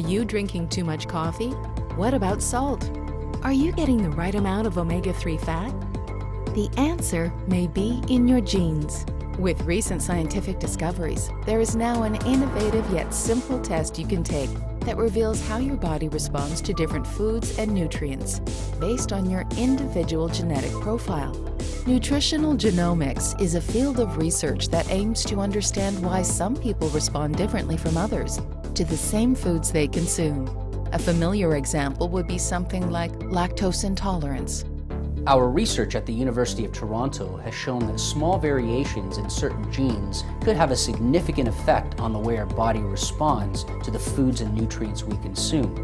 you drinking too much coffee? What about salt? Are you getting the right amount of omega-3 fat? The answer may be in your genes. With recent scientific discoveries, there is now an innovative yet simple test you can take that reveals how your body responds to different foods and nutrients based on your individual genetic profile. Nutritional genomics is a field of research that aims to understand why some people respond differently from others to the same foods they consume. A familiar example would be something like lactose intolerance. Our research at the University of Toronto has shown that small variations in certain genes could have a significant effect on the way our body responds to the foods and nutrients we consume.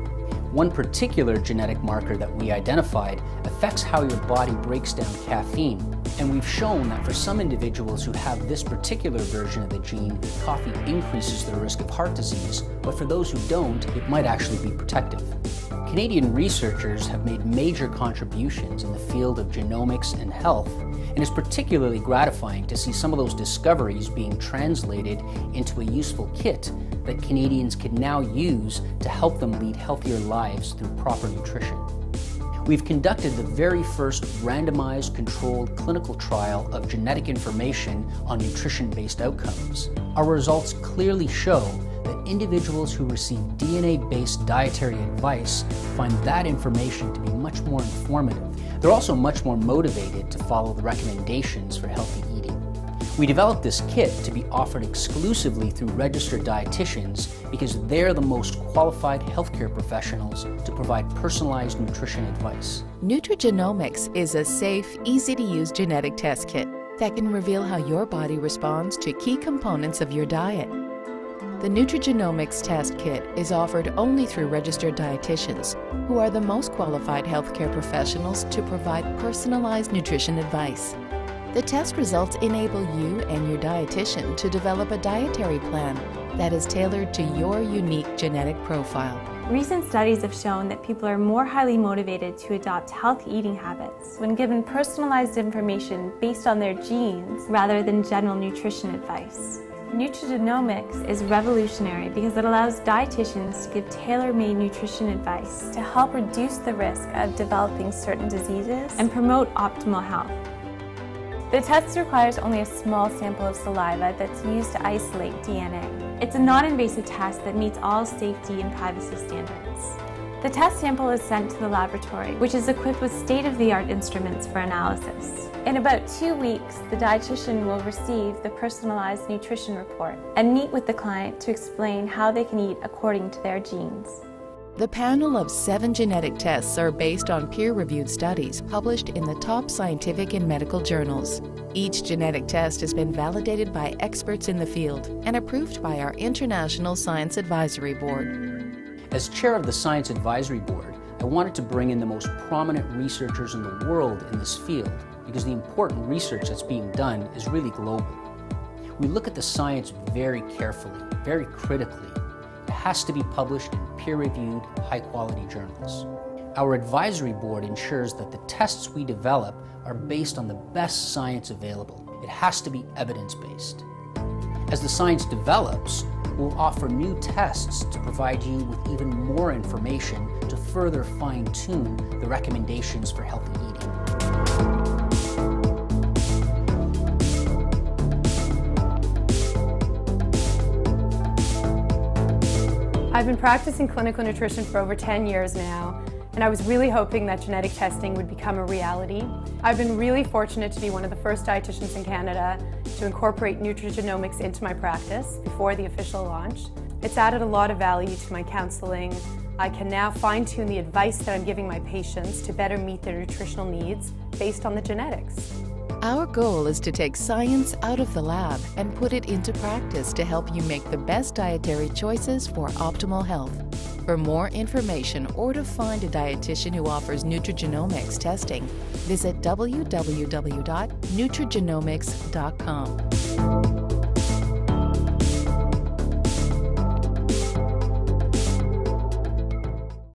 One particular genetic marker that we identified affects how your body breaks down caffeine, and we've shown that for some individuals who have this particular version of the gene, coffee increases their risk of heart disease, but for those who don't, it might actually be protective. Canadian researchers have made major contributions in the field of genomics and health, and it's particularly gratifying to see some of those discoveries being translated into a useful kit that Canadians can now use to help them lead healthier lives through proper nutrition. We've conducted the very first randomized controlled clinical trial of genetic information on nutrition-based outcomes. Our results clearly show that individuals who receive DNA-based dietary advice find that information to be much more informative. They're also much more motivated to follow the recommendations for healthy eating. We developed this kit to be offered exclusively through registered dietitians because they're the most qualified healthcare professionals to provide personalized nutrition advice. Nutrigenomix is a safe, easy-to-use genetic test kit that can reveal how your body responds to key components of your diet. The Nutrigenomix test kit is offered only through registered dietitians, who are the most qualified healthcare professionals to provide personalized nutrition advice. The test results enable you and your dietitian to develop a dietary plan that is tailored to your unique genetic profile. Recent studies have shown that people are more highly motivated to adopt healthy eating habits when given personalized information based on their genes rather than general nutrition advice. Nutrigenomix is revolutionary because it allows dietitians to give tailor-made nutrition advice to help reduce the risk of developing certain diseases and promote optimal health. The test requires only a small sample of saliva that's used to isolate DNA. It's a non-invasive test that meets all safety and privacy standards. The test sample is sent to the laboratory, which is equipped with state-of-the-art instruments for analysis. In about 2 weeks, the dietitian will receive the personalized nutrition report and meet with the client to explain how they can eat according to their genes. The panel of 7 genetic tests are based on peer-reviewed studies published in the top scientific and medical journals. Each genetic test has been validated by experts in the field and approved by our International Science Advisory Board. As chair of the Science Advisory Board, I wanted to bring in the most prominent researchers in the world in this field because the important research that's being done is really global. We look at the science very carefully, very critically. It has to be published in peer-reviewed, high-quality journals. Our advisory board ensures that the tests we develop are based on the best science available. It has to be evidence-based. As the science develops, we'll offer new tests to provide you with even more information to further fine-tune the recommendations for healthy eating. I've been practicing clinical nutrition for over 10 years now, and I was really hoping that genetic testing would become a reality. I've been really fortunate to be one of the first dietitians in Canada to incorporate Nutrigenomix into my practice before the official launch. It's added a lot of value to my counseling. I can now fine-tune the advice that I'm giving my patients to better meet their nutritional needs based on the genetics. Our goal is to take science out of the lab and put it into practice to help you make the best dietary choices for optimal health. For more information or to find a dietitian who offers Nutrigenomix testing, visit www.nutrigenomix.com.